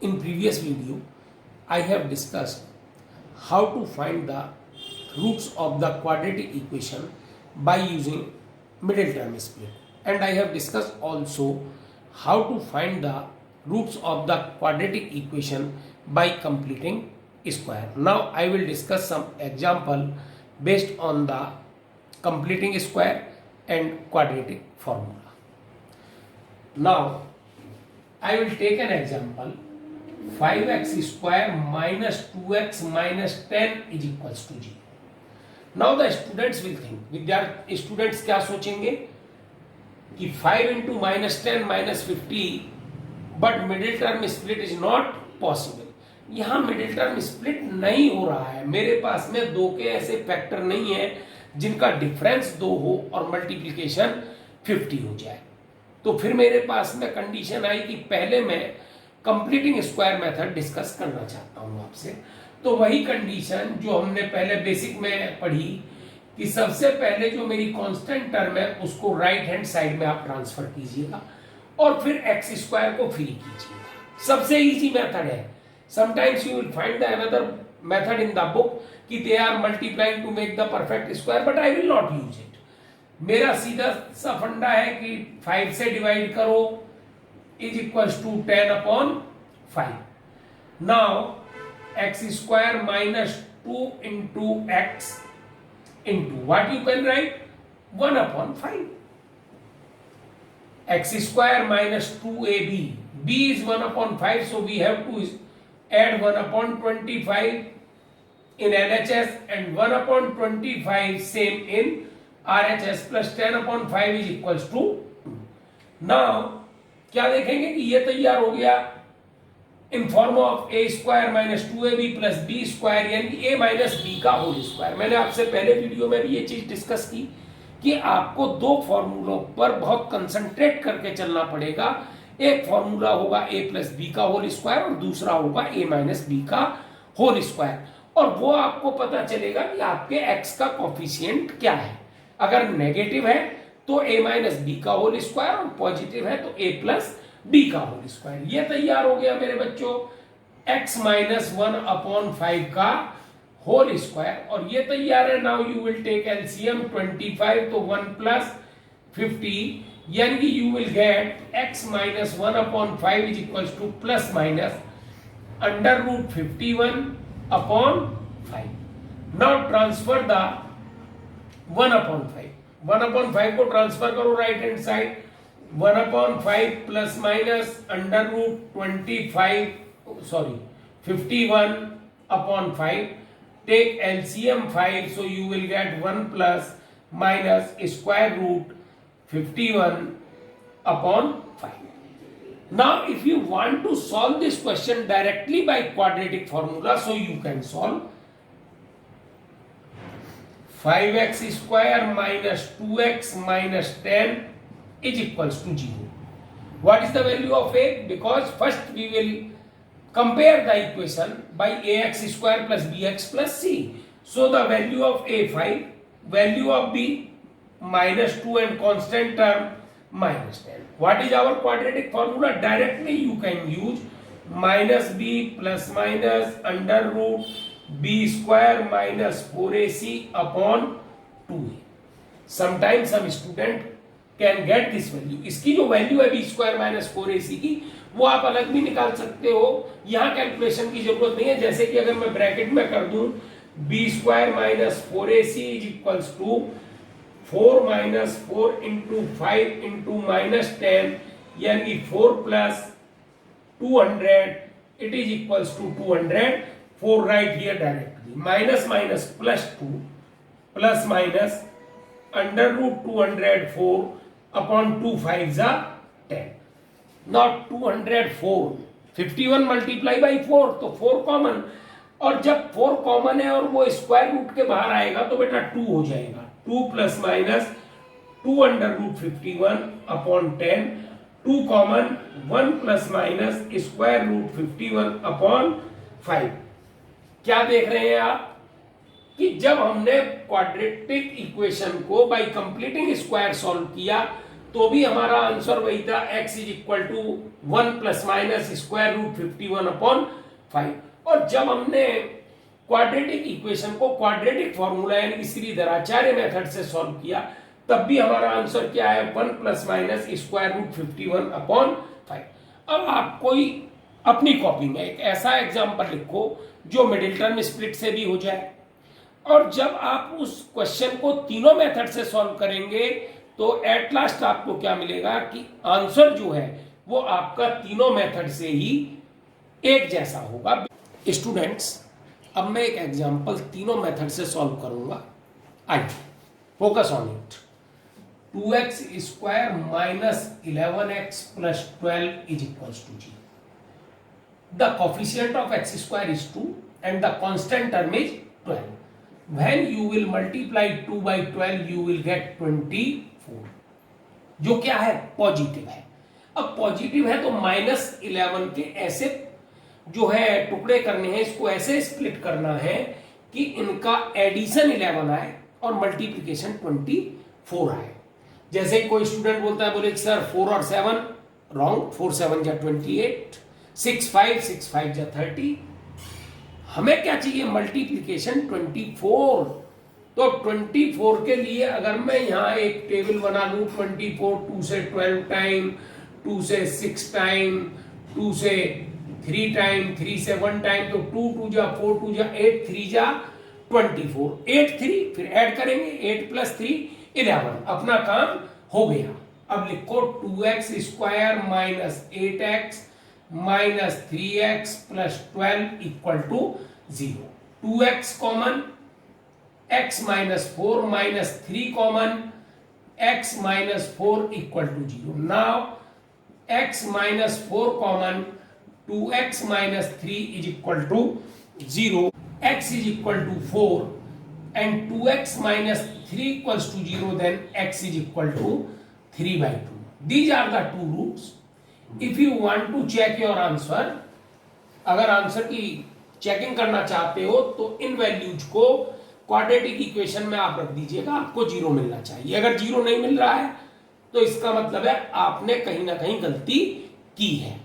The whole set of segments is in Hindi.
In previous video, I have discussed how to find the roots of the quadratic equation by using middle term split, and I have discussed also how to find the roots of the quadratic equation by completing square. Now I will discuss some example based on the completing square and quadratic formula. Now I will take an example. 5x square minus 2x minus 10 is equals to 0. Now the students will think, students क्या सोचेंगे कि 5 into minus 10 minus 50, but middle term split is not possible. यहाँ मिडिल टर्म स्प्लिट नहीं हो रहा है, मेरे पास में दो के ऐसे फैक्टर नहीं है जिनका डिफरेंस 2 हो और मल्टीप्लीकेशन 50 हो जाए. तो फिर मेरे पास में कंडीशन आई कि पहले मैं कंप्लीटिंग स्क्वायर मेथड डिस्कस करना चाहता हूं आपसे. तो वही कंडीशन जो हमने पहले बेसिक में पढ़ी कि सबसे पहले जो मेरी कांस्टेंट टर्म है उसको राइट हैंड साइड में आप ट्रांसफर कीजिएगा और फिर एक्स स्क्वायर को फ्री कीजिएगा. सबसे इजी मेथड है. Sometimes you will find the another method in the book कि they are multiplying to make the perfect square, but I will not use it. मेरा सीधा सा फंडा है कि 5 से डिवाइड करो is equals to 10 upon 5. Now x square minus 2 into x into what you can write 1 upon 5. x square minus 2ab, b is 1 upon 5, so we have to add 1 upon 25 in LHS and 1 upon 25 same in RHS plus 10 upon 5 is equals to 2. Now क्या देखेंगे कि ये तैयार हो गया in form of a square minus 2ab plus b square यानी a माइनस b का होल स्क्वायर. मैंने आपसे पहले वीडियो में भी ये चीज डिस्कस की कि आपको दो फॉर्मूलों पर बहुत कंसंट्रेट करके चलना पड़ेगा. एक फॉर्मूला होगा a प्लस बी का होल स्क्वायर और दूसरा होगा a माइनस बी का होल स्क्वायर, और वो आपको पता चलेगा कि आपके x का कोफिशिएंट क्या है. अगर नेगेटिव है तो a माइनस बी का होल स्क्वायर और पॉजिटिव है तो a प्लस बी का होल स्क्वायर. ये तैयार हो गया मेरे बच्चों x माइनस 1 अपॉन 5 का होल स्क्वायर, और ये तैयार है. Now you will take LCM 25 तो 1 प्लस 50 यानी कि you will get x minus 1 upon 5 is equals to plus minus under root 51 upon 5. Now transfer the 1 upon 5. 1 upon 5 को ट्रांसफर करो right hand side. 1 upon 5 plus minus under root 51 upon 5. Take LCM 5, so you will get 1 plus minus square root 51 upon 5. Now if you want to solve this question directly by quadratic formula, so you can solve 5x square minus 2x minus 10 is equals to 0. What is the value of a? Because first we will compare the equation by ax square plus bx plus c. So the value of a 5, value of b minus 2 and constant term minus 10. What is our quadratic formula? Directly you can use minus b plus minus under root b square minus 4ac upon 2a. Sometimes some student can get this value. इसकी जो वैल्यू है b स्क्वायर माइनस 4ac की वो आप अलग भी निकाल सकते हो. यहां कैलकुलेशन की जरूरत नहीं है. जैसे कि अगर मैं ब्रैकेट में कर दूं b square minus 4ac is equals to 4 minus 4 into 5 into minus 10 यानी 4 plus 200 it is equals to 200. 4 right here directly. Minus minus plus 2 plus minus under root 204 upon 2 5 जा 10. नॉट 204 51 मल्टीप्लाई बाई 4 तो 4 कॉमन, और जब 4 कॉमन है और वो स्क्वायर रूट के बाहर आएगा तो बेटा 2 हो जाएगा. 2 plus minus 2 under root 51 upon 10. 2 common 1 plus minus square root 51 upon 5. क्या देख रहे हैं आप कि जब हमने क्वाड्रेटिक इक्वेशन को बाय कंप्लीटिंग स्क्वायर सॉल्व किया तो भी हमारा आंसर वही था, x is equal to 1 plus minus square root 51/5। और जब हमने क्वाड्रेटिक इक्वेशन को क्वाड्रेटिक फॉर्मूला यानी कि श्रीधराचार्य मेथड से सॉल्व किया, तब भी हमारा आंसर क्या है, 1 प्लस माइनस स्क्वायर रूट 51/5। अब आप कोई अपनी कॉपी में एक ऐसा एग्जाम्पल लिखो जो मिडिल टर्म स्प्लिट से भी हो जाए, और जब आप उस क्वेश्चन को तीनों मेथड से सॉल्व करेंगे तो एट लास्ट आपको क्या मिलेगा कि आंसर जो है वो आपका तीनों मेथड से ही एक जैसा होगा। स्टूडेंट्स, अब मैं एक एग्जांपल तीनों मेथड से सॉल्व करूंगा। आइए focus on it. 2x square minus 11x plus 12 is equals to 0। The coefficient of x square is 2 and the constant term is 12। When you will multiply 2 by 12 you will get 24, जो क्या है, पॉजिटिव है। अब पॉजिटिव है तो -11 के ऐसे जो है टुकड़े करने हैं, इसको ऐसे स्प्लिट करना है कि इनका एडिशन 11 आए और मल्टीप्लीकेशन 24 आए। जैसे कोई स्टूडेंट बोलता है, बोले सर 4 और 7 रॉन्ग, 4 7 जा 28, 6 5 जा 30। हमें क्या चाहिए, मल्टीप्लीकेशन 24। तो 24 के लिए अगर मैं यहां एक टेबल बना लू, 24 2 से 12 टाइम, 2 से 6 टाइम, 2 से 3 टाइम, 3 से 1 टाइम, तो 2 2 जा 4 2 जा 8 3 जा 24, 8 3, फिर ऐड करेंगे 8 प्लस 3 11। अपना काम हो गया। अब लिखो 2x square minus 8x minus 3x plus 12 equal to 0। 2x common, x minus 4 minus 3 common, x minus 4 equal to 0। Now x minus 4 common, 2x minus 3 is equal to 0। x is equal to 4 and 2x minus 3 equals to 0, then x is equal to 3/2। These are the two roots. If you want to check your answer, अगर आंसर की चेकिंग करना चाहते हो तो इन वैल्यूज को क्वाड्रेटिक इक्वेशन में आप रख दीजिएगा, आपको 0 मिलना चाहिए। अगर 0 नहीं मिल रहा है तो इसका मतलब है आपने कहीं ना कहीं गलती की है।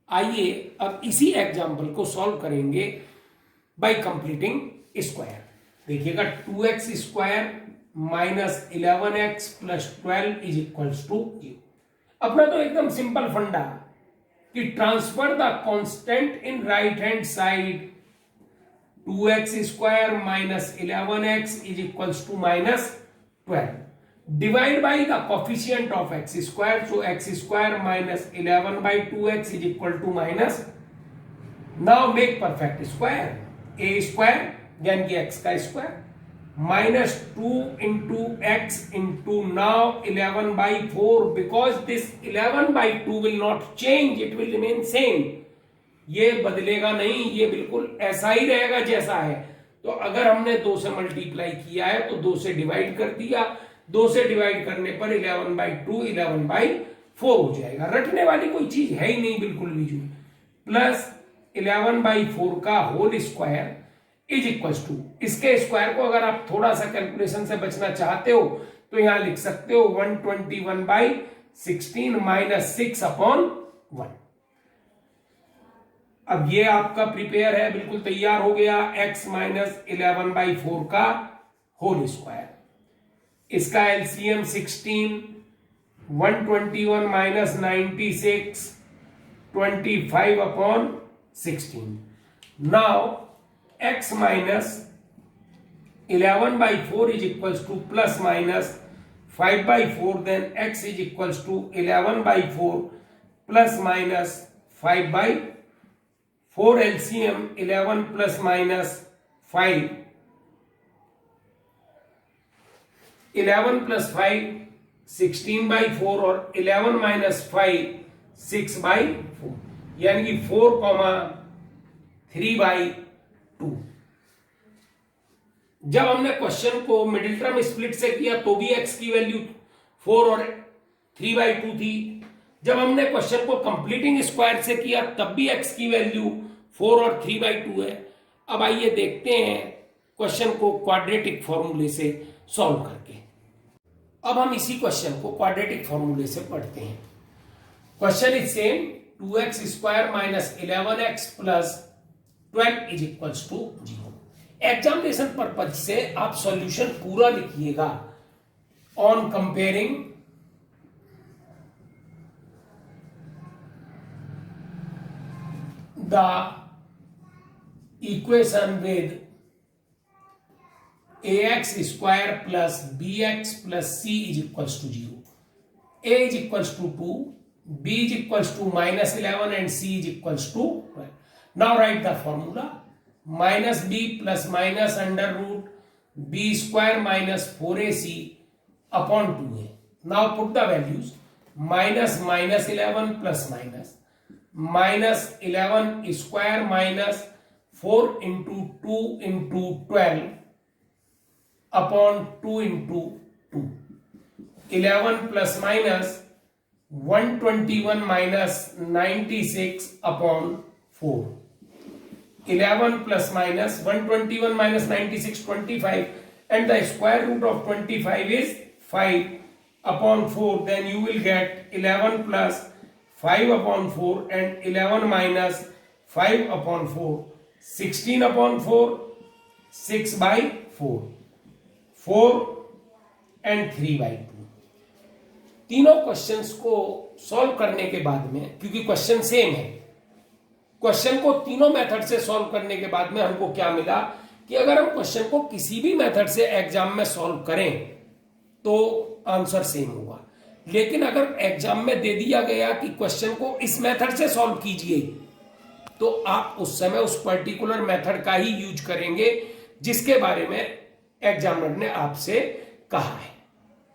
आइए अब इसी एग्जाम्पल को सॉल्व करेंगे बाय कंप्लीटिंग स्क्वायर। देखिएगा 2x square minus 11x plus 12 is equals to 0। अपना तो एकदम सिंपल फंडा कि transfer the constant in right hand side, 2x square minus 11x is equals to -12, divide by the coefficient of x square, so x square minus 11/2x is equal to minus. Now make perfect square, a square यानी कि x का square minus 2 into x into now 11/4, because this 11/2 will not change, it will remain same। ये बदलेगा नहीं, ये बिल्कुल ऐसा ही रहेगा जैसा है। तो अगर हमने 2 से मल्टीप्लाई किया है तो 2 से डिवाइड कर दिया, 2 से डिवाइड करने पर 11/2 11/4 हो जाएगा। रटने वाली कोई चीज है ही नहीं बिल्कुल भी जो। प्लस 11/4 का whole square is equal to, इसके स्क्वायर को अगर आप थोड़ा सा कैलकुलेशन से बचना चाहते हो तो यहां लिख सकते हो 121/16 माइनस 6/1। अब ये आपका प्रिपेयर है, बिल्कुल तैयार हो गया। x माइनस 11/4 का होल स्क्वायर, इसका LCM 16, 121 minus 96, 25/16। Now x minus 11/4 is equals to plus minus 5/4, then x is equals to 11/4 plus minus 5/4, LCM 11 plus minus 5, 11 plus 5 16/4 और 11 माइनस 5 6/4, यानी कि 4,3/2। जब हमने क्वेश्चन को मिडिल टर्म स्प्लिट से किया तो भी x की वैल्यू 4 और 3/2 थी। जब हमने क्वेश्चन को कंप्लीटिंग स्क्वायर से किया तब भी x की वैल्यू 4 और 3/2 है। अब आइए देखते हैं क्वेश्चन को क्वाड्रेटिक फॉर्मूले से सॉल्व करके। अब हम इसी क्वेश्चन को क्वाड्रेटिक फॉर्मूले से पढ़ते हैं. Question is same, 2x square minus 11x plus 12 is equals to 0. Examination purpose से आप सॉल्यूशन पूरा लिखिएगा. On comparing the equation with ax square plus bx plus c is equals to 0. a is equals to 2, b is equals to minus 11 and c is equals to 12. Now write the formula. Minus b plus minus under root b square minus 4ac upon 2a. Now put the values. Minus minus 11 plus minus. Minus 11 square minus 4 into 2 into 12 upon 2 into 2. 11 plus minus 121 minus 96 upon 4. 11 plus minus 121 minus 96, 25, and the square root of 25 is 5 upon 4. Then you will get 11 plus 5 upon 4 and 11 minus 5 upon 4. 16 upon 4, 6 by 4. 4 and 3 by 2. तीनों क्वेश्चंस को सॉल्व करने के बाद में, क्योंकि क्वेश्चन सेम है, क्वेश्चन को तीनों मेथड से सॉल्व करने के बाद में हमको क्या मिला कि अगर हम क्वेश्चन को किसी भी मेथड से एग्जाम में सॉल्व करें तो आंसर सेम होगा. लेकिन अगर एग्जाम में दे दिया गया कि क्वेश्चन को इस मेथड से सॉल्व कीजिए तो आप उस समय उस पर्टिकुलर मेथड का ही यूज करेंगे जिसके बारे में एग्जामिनर ने आपसे कहा है.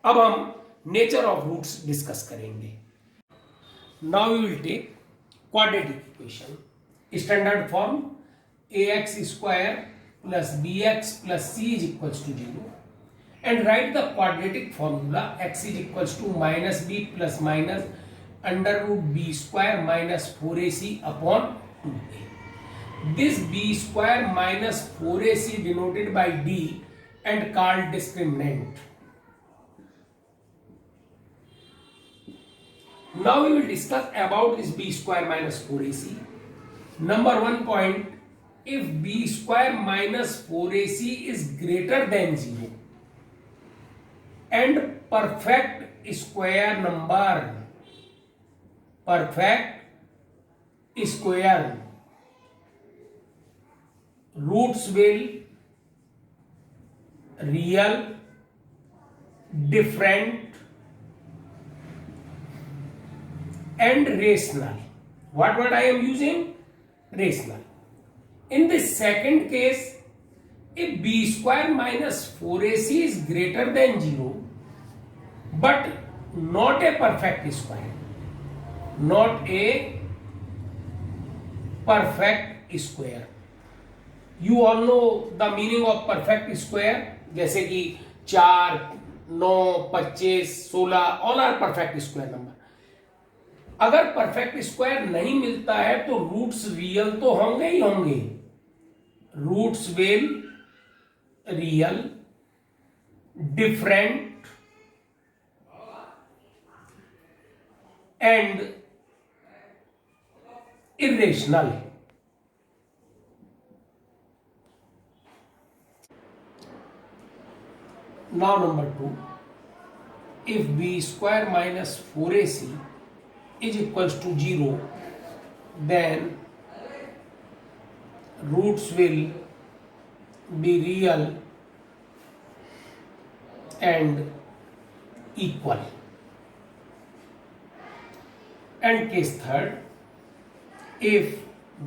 अब हम नेचर ऑफ रूट्स डिस्कस करेंगे. Now we will take quadratic equation. Standard form ax square plus bx plus c is equals to 0 and write the quadratic formula. X is equals to minus b plus minus under root b square minus 4ac upon 2a. This b square minus 4ac denoted by d and called discriminant. Now we will discuss about this b square minus 4ac. Number 1 point, if b square minus 4ac is greater than 0 and perfect square number, perfect square roots will real, different and rational. What word I am using? Rational. In the second case, if b square minus 4ac is greater than 0 but not a perfect square, not a perfect square. You all know the meaning of perfect square. जैसे कि 4, 9, 25, 16 all are perfect square number. अगर परफेक्ट स्क्वायर नहीं मिलता है तो रूट्स रियल तो होंगे ही होंगे. Roots will real, different and irrational. Now number 2, if b square minus 4ac is equals to 0, then roots will be real and equal. And case third, if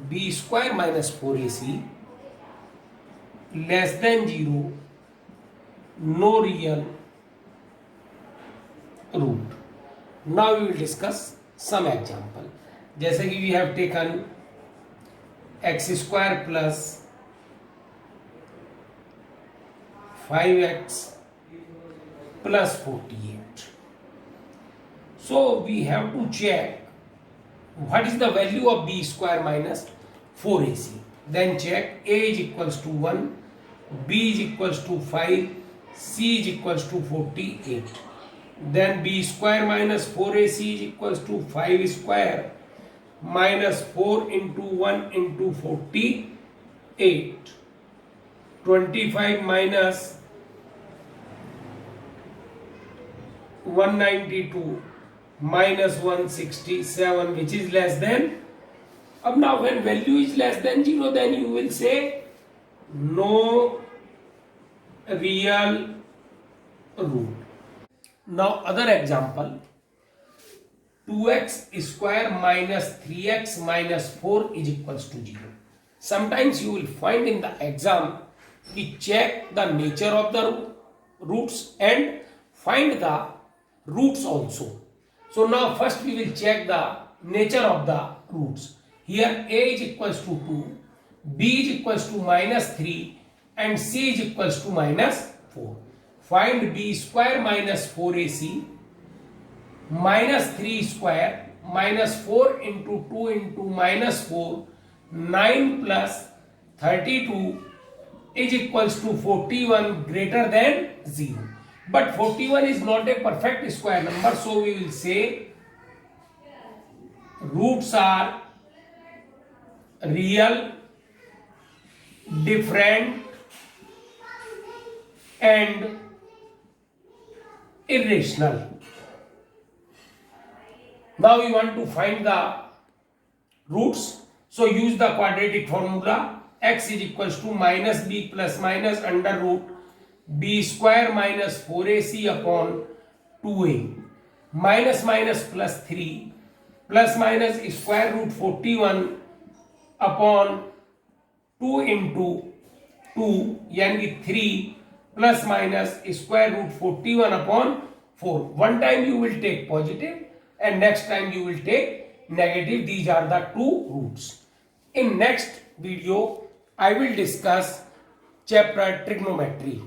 b square minus 4ac less than 0, no real root. Now we will discuss some example. जैसे कि we have taken x square plus 5x plus 48. So we have to check what is the value of b square minus 4ac. Then check a is equals to 1, b is equals to 5, c is equals to 48. then b square minus 4ac is equals to 5 square minus 4 into 1 into 48. 25 minus 192 minus 167, which is less than. अब now when value is less than 0, then you will say no real root. Now other example, 2x square minus 3x minus 4 is equals to 0. Sometimes you will find in the exam, we check the nature of the roots and find the roots also. So now first we will check the nature of the roots. Here a is equals to 2, b is equals to minus 3 and c is equals to minus 4. Find b square minus 4ac minus 3 square minus 4 into 2 into minus 4, 9 plus 32 is equals to 41 greater than 0. But 41 is not a perfect square number, so we will say roots are real, different and irrational. Now we want to find the roots, so use the quadratic formula. X is equals to minus b plus minus under root b square minus 4ac upon 2a minus minus plus 3 plus minus square root 41 upon 2 into 2 yani 3 plus minus square root 41 upon 4. One time you will take positive and next time you will take negative. These are the two roots. In next video I will discuss chapter trigonometry.